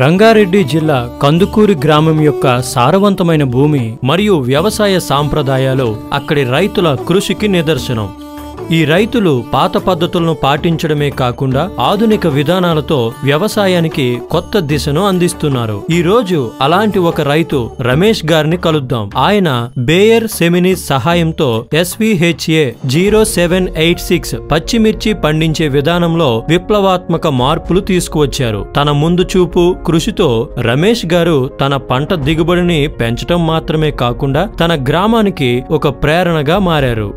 రంగారెడ్డి జిల్లా కందుకూరి గ్రామం యొక్క సారవంతమైన భూమి మరియు వ్యవసాయ సాంప్రదాయాలు అక్కడి రైతుల కృషికి నిదర్శనం. ఈ రైతులు పాత పద్ధతులను పాటించడమే కాకుండా ఆధునిక విధానాలతో వ్యవసాయానికి కొత్త దిశను అందిస్తున్నారు. ఈ రోజు అలాంటి ఒక రైతు రమేష్ గారిని కలుద్దాం. ఆయన బేయర్ సెమినీస్ సహాయంతో SVHA 0786 పచ్చిమిర్చి పండించే విధానంలో విప్లవాత్మక మార్పులు తీసుకువచ్చారు. తన ముందు చూపు కృషితో రమేష్ గారు తన పంట దిగుబడిని పెంచడం మాత్రమే కాకుండా తన గ్రామానికి ఒక ప్రేరణగా మారారు.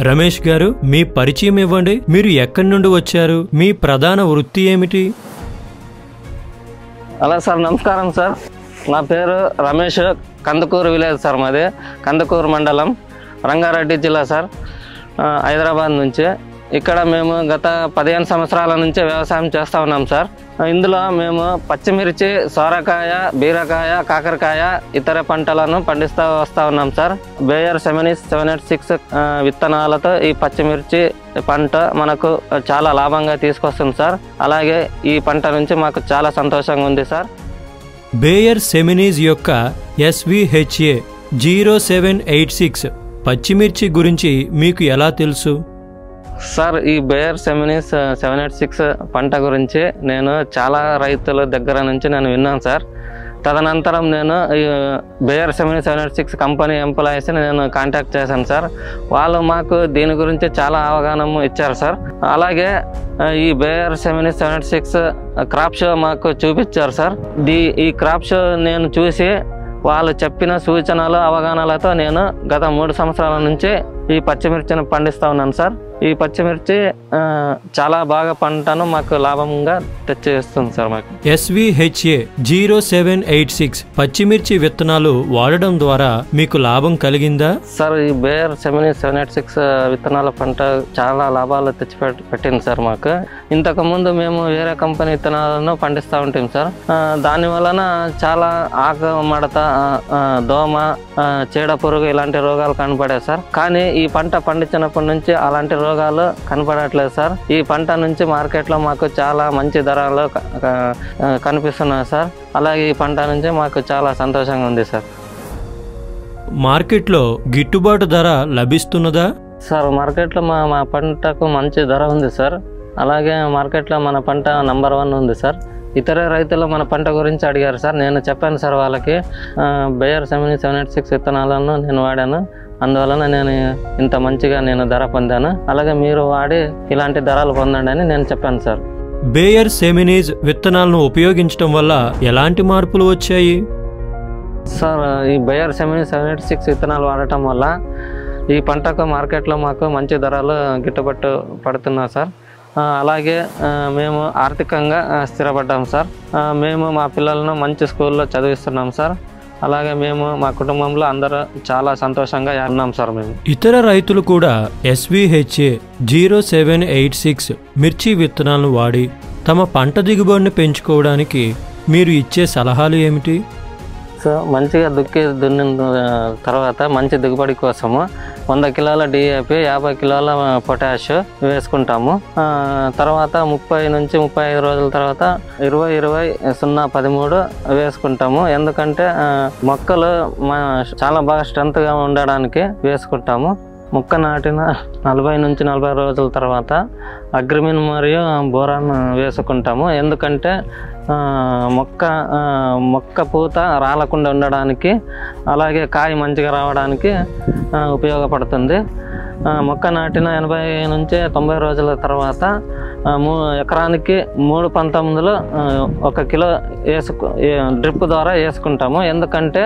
రమేష్ గారు, మీ పరిచయం ఇవ్వండి. మీరు ఎక్కడి నుండి వచ్చారు? మీ ప్రధాన వృత్తి ఏమిటి? హలో సార్, నమస్కారం సార్. నా పేరు రమేష్. కందుకూరు విలేజ్ సార్, మాది కందుకూరు మండలం, రంగారెడ్డి జిల్లా సార్, హైదరాబాద్ నుంచి. ఇక్కడ మేము గత 15 సంవత్సరాల నుంచి వ్యవసాయం చేస్తూ ఉన్నాం సార్. ఇందులో మేము పచ్చిమిర్చి, సోరకాయ, బీరకాయ, కాకరకాయ, ఇతర పంటలను పండిస్తూ వస్తూ ఉన్నాం సార్. బేయర్ సెమినీస్ 786 విత్తనాలతో ఈ పచ్చిమిర్చి పంట మనకు చాలా లాభంగా తీసుకొస్తుంది సార్. అలాగే ఈ పంట నుంచి మాకు చాలా సంతోషంగా ఉంది సార్. బేయర్ సెమినీస్ యొక్క SVHA 0786 పచ్చిమిర్చి గురించి మీకు ఎలా తెలుసు? సార్, ఈ బేయర్ సెమినీస్ 786 పంట గురించి నేను చాలా రైతుల దగ్గర నుంచి నేను విన్నాను సార్. తదనంతరం నేను ఈ బేయర్ సెమినీస్ 786 కంపెనీ ఎంప్లాయీస్ని నేను కాంటాక్ట్ చేశాను సార్. వాళ్ళు మాకు దీని గురించి చాలా అవగాహన ఇచ్చారు సార్. అలాగే ఈ బేయర్ సెమినీస్ 786 క్రాప్ షో మాకు చూపించారు సార్. ఈ క్రాప్ షో నేను చూసి వాళ్ళు చెప్పిన సూచనలు, అవగాహనలతో నేను గత 3 సంవత్సరాల నుంచి ఈ పచ్చిమిర్చిని పండిస్తూ ఉన్నాను సార్. ఈ పచ్చిమిర్చి చాలా బాగా పంటను మాకు లాభంగా తెచ్చేస్తుంది సార్. మాకు SVHA 0786 పచ్చిమిర్చి విత్తనాలు వాడడం ద్వారా మీకు లాభం కలిగిందా? సార్, ఈ బేయర్ సెమినీస్ 786 విత్తనాల పంట చాలా లాభాలు పెట్టింది సార్ మాకు. ఇంతకు ముందు మేము వేరే కంపెనీ విత్తనాలను పండిస్తూ ఉంటాం సార్. దాని వలన చాలా ఆకు మడత, దోమ, చీడ పురుగు ఇలాంటి రోగాలు కనపడాయి సార్. కానీ ఈ పంట పండించినప్పటి నుంచి అలాంటి రోగాలు కనపడట్లేదు సార్. ఈ పంట నుంచి మార్కెట్లో మాకు చాలా మంచి ధరలు కనిపిస్తున్నాయి సార్. అలాగే ఈ పంట నుంచి మాకు చాలా సంతోషంగా ఉంది సార్. మార్కెట్లో గిట్టుబాటు ధర లభిస్తున్నదా? సార్, మార్కెట్లో మా పంటకు మంచి ధర ఉంది సార్. అలాగే మార్కెట్లో మన పంట నంబర్ 1 ఉంది సార్. ఇతర రైతులు మన పంట గురించి అడిగారు సార్. నేను చెప్పాను సార్ వాళ్ళకి, బేయర్ సెమినీస్ 786 విత్తనాలను నేను వాడాను, అందువలన నేను ఇంత మంచిగా నేను ధర పొందాను. అలాగే మీరు వాడి ఇలాంటి ధరలు పొందండి అని నేను చెప్పాను సార్. బేయర్ సెమినీస్ విత్తనాలను ఉపయోగించడం వల్ల ఎలాంటి మార్పులు వచ్చాయి? సార్, ఈ బేయర్ సెమినీస్ 786 విత్తనాలు వాడటం వల్ల ఈ పంటకు మార్కెట్లో మాకు మంచి ధరలు గిట్టుబాటు పడుతున్నాయి సార్. అలాగే మేము ఆర్థికంగా స్థిరపడ్డాం సార్. మేము మా పిల్లలను మంచి స్కూల్లో చదివిస్తున్నాం సార్. అలాగే మేము మా కుటుంబంలో అందరూ చాలా సంతోషంగా ఉన్నాం సార్. మేము ఇతర రైతులు కూడా SVHA 0786 మిర్చి విత్తనాలను వాడి తమ పంట దిగుబడిని పెంచుకోవడానికి మీరు ఇచ్చే సలహాలు ఏమిటి? సో మంచిగా దున్నిన తర్వాత మంచి దిగుబడి కోసము 100 కిలోల DAP, 50 కిలోల పొటాష్ వేసుకుంటాము. తర్వాత 30 నుంచి 35 రోజుల తర్వాత 20-20-0-13 వేసుకుంటాము. ఎందుకంటే మొక్కలు చాలా బాగా స్ట్రెంత్గా ఉండడానికి వేసుకుంటాము. మొక్క నాటిన 40 నుంచి 40 రోజుల తర్వాత అగ్రిమిన్ మరియు బోరాన్ వేసుకుంటాము. ఎందుకంటే మొక్క పూత రాలకుండా ఉండడానికి, అలాగే కాయ మంచిగా రావడానికి ఉపయోగపడుతుంది. మొక్క నాటిన 80 నుంచి 90 రోజుల తర్వాత ఎకరానికి 3/19 1 కిలో డ్రిప్ ద్వారా వేసుకుంటాము. ఎందుకంటే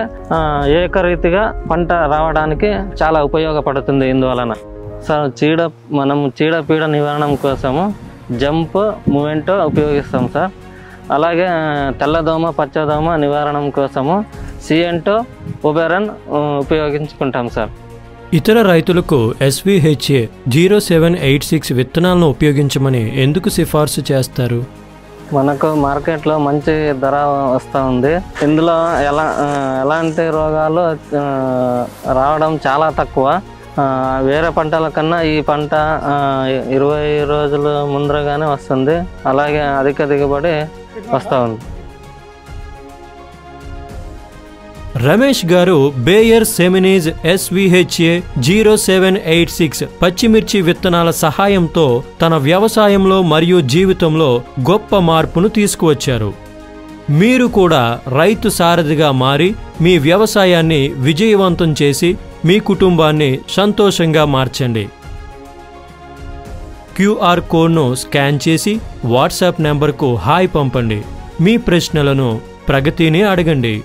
ఏకరీతిగా పంట రావడానికి చాలా ఉపయోగపడుతుంది ఇందువలన. సార్, మనం చీడపీడ నివారణ కోసము జంప్ మూమెంట్ ఉపయోగిస్తాం సార్. అలాగే తెల్లదోమ, పచ్చదోమ నివారణ కోసము సిఎంటో, ఉబెరన్ ఉపయోగించుకుంటాం సార్. ఇతర రైతులకు SVHA 0786 విత్తనాలను ఉపయోగించమని ఎందుకు సిఫార్సు చేస్తారు? మనకు మార్కెట్లో మంచి ధర వస్తూ ఉంది. ఇందులో ఎలాంటి రోగాలు రావడం చాలా తక్కువ. వేరే పంటల కన్నా ఈ పంట 20 రోజుల ముందరగానే వస్తుంది. అలాగే అధిక దిగుబడి వస్తూ ఉంది. రమేష్ గారు బేయర్ సెమినీస్ SVHA 0786 పచ్చిమిర్చి విత్తనాల సహాయంతో తన వ్యవసాయంలో మరియు జీవితంలో గొప్ప మార్పును తీసుకువచ్చారు. మీరు కూడా రైతు సారథిగా మారి మీ వ్యవసాయాన్ని విజయవంతం చేసి మీ కుటుంబాన్ని సంతోషంగా మార్చండి. QR కోడ్ను స్కాన్ చేసి వాట్సాప్ నెంబర్కు హాయ్ పంపండి. మీ ప్రశ్నలను ప్రగతిని అడగండి.